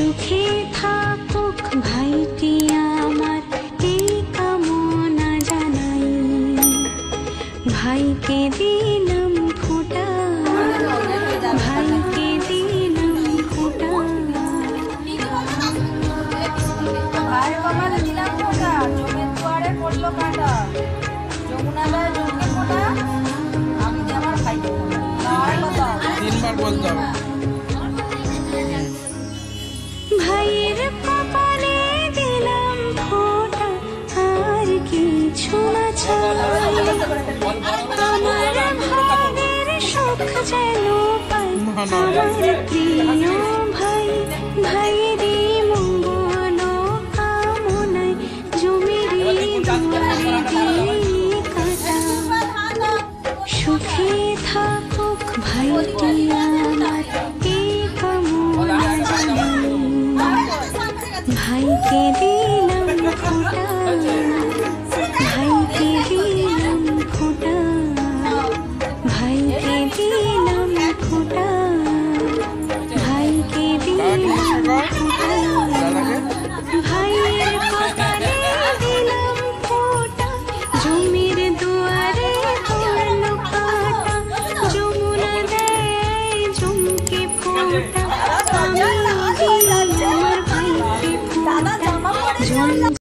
সুখে থাকুক ভাইটি আমার, এই কামনা জানাই। ভাইকে দিলাম ফোঁটা, ভাইকে দিলাম ফোঁটা। ভাই বাবারে দিলাম ফোঁটা, জমির দুয়ারে পড়লো কাঁটা। যমুনাদার জমি ফোঁটা, আমি যে আমার ভাইকে ফোঁটা। আর কথা 3 বার বলতে হবে। ভাইয়ের কপালে দিলাম ফোঁটা, আর কিছু না চাই। আমার ভাগের সুখ যেন পাই আমার প্রিয় ভাই। ভাইয়েরই মঙ্গল কামনায় জমির দুয়ারে দিই কাঁটা। সুখে থাকুক ভাইটি আমার, এই কামনা জানাই। ভাইকে